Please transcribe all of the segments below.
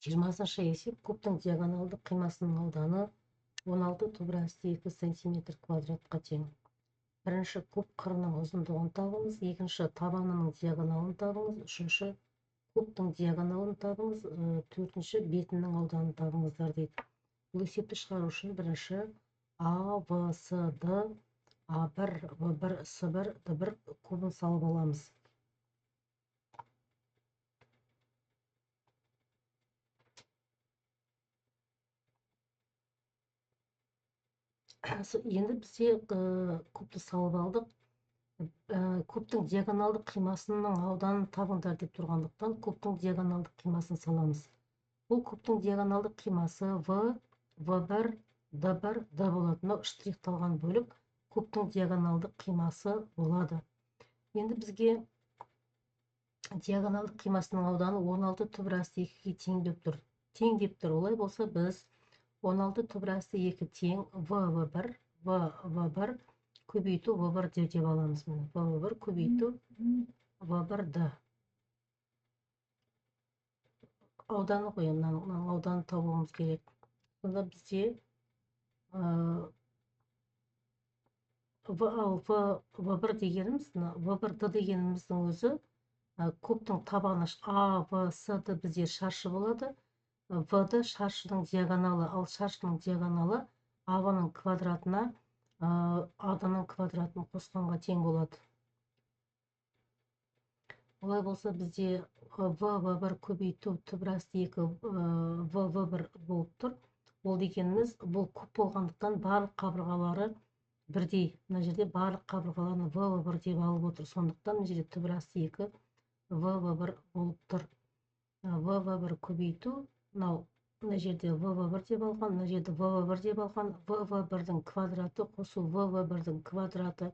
20-шы есеп кубтың диагоналдық қимасының ауданы 16 тубрасты 2 см квадратқа тең. Бірінші куб қырының ұзындығын табыңыз, екінші табанының диагоналын табыңыз, үшінші кубтың диагоналын табыңыз, төртінші бетінің ауданын табыңыздар дейді. Бұл есепті шығару үшін бірінші А, В, С, Д, А1, В1, С1, Д1 кубын салып аламыз. Енді бізде кубты салып алдық. Кубтың диагоналдық қимасының ауданын табыңдар деп тұрғандықтан кубтың диагоналдық қимасын саламыз. Бұл кубтың диагоналдық қимасы В, В1, Д1, Д болады. Мынау штрихталған бөлік кубтың диагоналдық қимасы болады. Енді бізге диагоналдық қимасының ауданы 16 түбірасты 2-ге тең деп тұр. Тең деп тұр. Олай болса біз 16 түбірасты 2 тең В1, В1 көбейту В1 деп аламыз. В1 көбейту В1 Д. Ауданы ғой, мынаның ауданы табуымыз керек. Сонда бізде В1 дегеніміз, В1 Д дегеніміздің өзі кубтың табаны А, В, С, Д бізде шаршы болады. В-ды шаршының диагоналы, ал шаршының диагоналы А-ның квадратына А-ның квадратын қосқанға тең болады. Олай болса бізде В1 көбейту түбірасты 2 В1 болып тұр. Ол дегеніміз бұл куб болғандықтан барлық қабырғалары бірдей. Мына жерде барлық қабырғаларын В1 деп алып отыр. Сондықтан мына жерде түбірасты 2 В1 болып тұр. В1 көбейту, мына жерде В1 деп алған, мына жерде В1 деп алған, В1-дің квадраты қосу В1-дің квадраты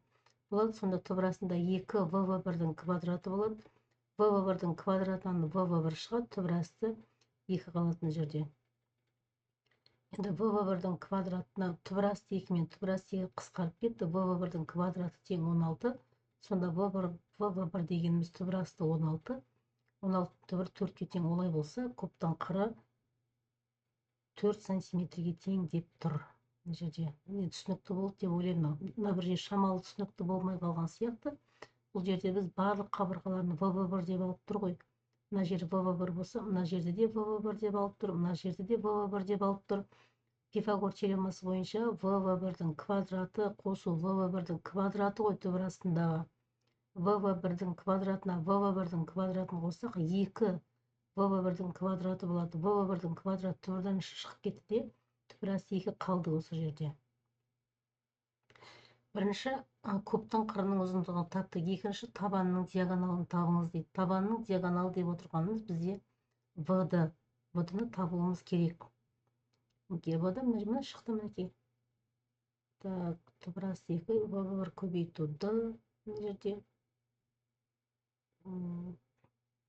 болады. Сонда түбірасында 2 В1-дің квадраты болады. В1-дің квадратынан В1 шығады, түбірасты 2 қалатын жерде. Енді В1-дің квадратына түбірасты 2 мен түбірасты 2 қысқарып кетті. В1-дің квадраты тең 16. Сонда В1 дегеніміз түбірасты 16. 16 түбір 4-ке тең. Олай болса, кубтың қыры 4 сантиметрге тең деп тұр. Жерде түсінікті болды деп ойлаймын. Мына бір жер шамалы түсінікті болмай қалған сияқты. Бұл жерде біз барлық қабырғаларын В1 деп алып тұр ғой. Мына жер В1 болса, мына жерде де В1 деп алып тұр, мына жерде де В1 деп алып тұр. Пифагор теоремасы бойынша В1-дің квадраты қосу В1-дің квадраты ғой түбірастындағы. В1-дің квадратына В1-дің квадратын қоссақ 2 В1-дің квадраты болады. В1-дің квадраты түбірден шығып кетті де, түбірасты 2 қалды осы жерде. Бірінші кубтың қырының ұзындығын таптық. Екінші табанның диагоналын табыңыз дейді. Табанның диагоналы деп отырғанымыз бізде В-ды. В-ны табуымыз керек. В-ды мына шықты мінекей. Так, түбірасты 2 В1 көбейту Д мына жерде.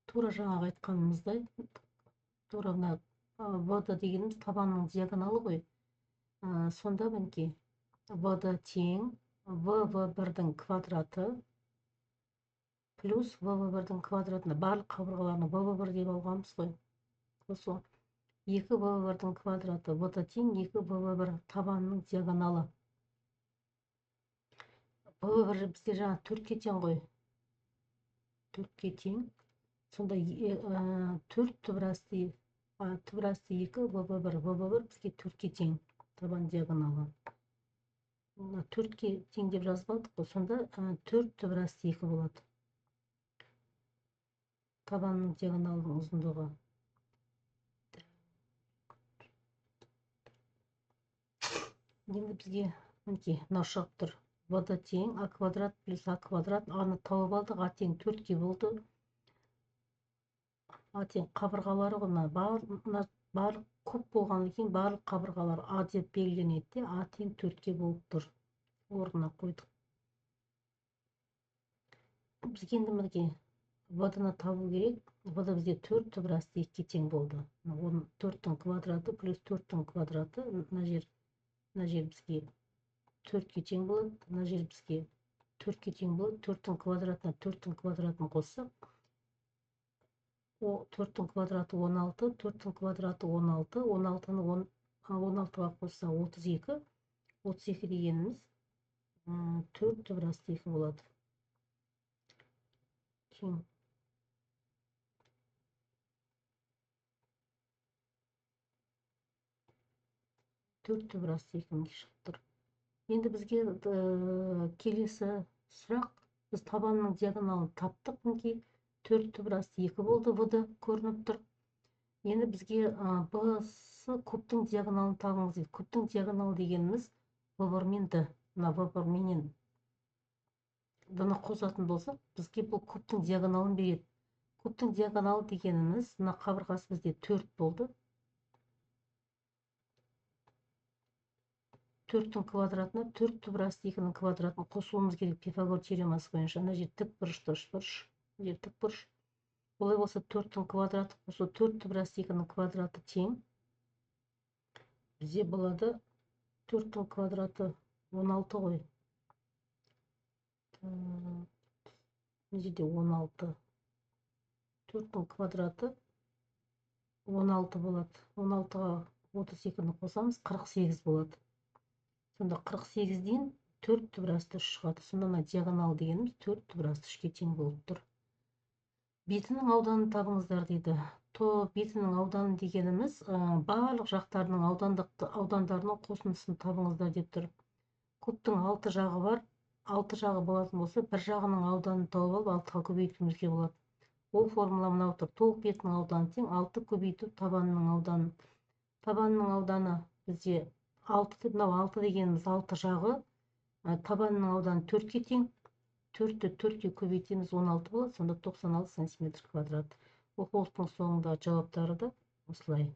Тура жаңағы айтқанымыздай, тура мына В-ды дегеніміз табанның диагоналы ғой. Сонда мінекей В-ды тең В1-дің квадраты плюс В1-дің квадратына барлық қабырғаларына В1 деп алғанбыз ғой. Қосу 2 В1-дің квадраты В-ды тең 2 В1 табанның диагоналы. В1 бізде жаңа 4-ке тең ғой. 4-ке тең. Сонда 4 түбірасты 2 В1 бізге 4-ке тең табан диагоналы. 4-ке тең деп жазып алдық қой. Сонда 4 түбірасты 2 болады. Табанның диагоналының ұзындығы. Енді бізге мынау шығып тұр. В-ды тең А квадрат плюс А квадрат. А-ны тауып алдық. А тең 4-ке болды. А тең қабырғалары ғой. Барлық куб болғаннан кейін барлық қабырғалар А деп белгіленеді. А тең 4-ке болып тұр. Орнына қойдық. Бізге енді мінекей В-ны табу керек. В-ды бізде 4 түбірасты 2-ке тең болды. 4-тің квадраты плюс 4-тің квадраты. Мына жер бізге 4-ке тең болады. Мына жер бізге 4-ке тең болады. 4-тің квадратына 4-тің квадратын қоссақ 4-тің квадраты 16, 4-тің квадраты 16, 16-ны 16-ға қосса 32, 32 дегеніміз 4 түбірасты 2 болады. Тең 4 түбірасты 2-ге шығып тұр. Енді бізге келесі сұрақ, біз табанның диагоналын таптық, мінекей 4 түбірасты 2 болды, В-ді көрініп тұр. Енді бізге Б-сы кубтың диагоналын табыңыз дейді. Кубтың диагоналы дегеніміз В бар мен Д. Мына В бар менен Д-ны қосатын болсақ, бізге бұл кубтың диагоналын береді. Кубтың диагоналы дегеніміз, мына қабырғасы бізде 4 болды. 4-тің квадратына 4 түбірасты 2-ның квадратын қосуымыз керек Пифагор теоремасы бойынша. Мына жер тік бұрышты үшбұрыш, мына жер тік бұрыш. Олай болса 4-тің квадраты қосу 4 түбірасты 2-ның квадраты тең. Бізде болады 4-тің квадраты 16 ғой. Мына жерде 16. 4-тің квадраты 16 болады. 16-ға 32-ні қосамыз, 48 болады. Сонда 48-ден 4 түбірасты 3 шығады. Сонда мына диагонал дегеніміз 4 түбірасты 3-ке тең болып тұр. Бетінің ауданын табыңыздар дейді. Бетінің ауданы дегеніміз барлық жақтарының аудандарының қосындысын табыңыздар деп тұр. Кубтың 6 жағы бар. 6 жағы болатын болса, бір жағының ауданын тауып алып 6-ға көбейтуімізге болады. Ол формула мынау тұр. Толық бетінің ауданы тең 6 көбейту табанының ауданы. Табанның ауданы бізде 6, мынау 6 дегеніміз 6 жағы, табанның ауданы 4-ке тең. 4-ті 4-ке көбейтеміз 16 болады, сонда 96 см². Оқулықтың соңында жауаптары да осылай.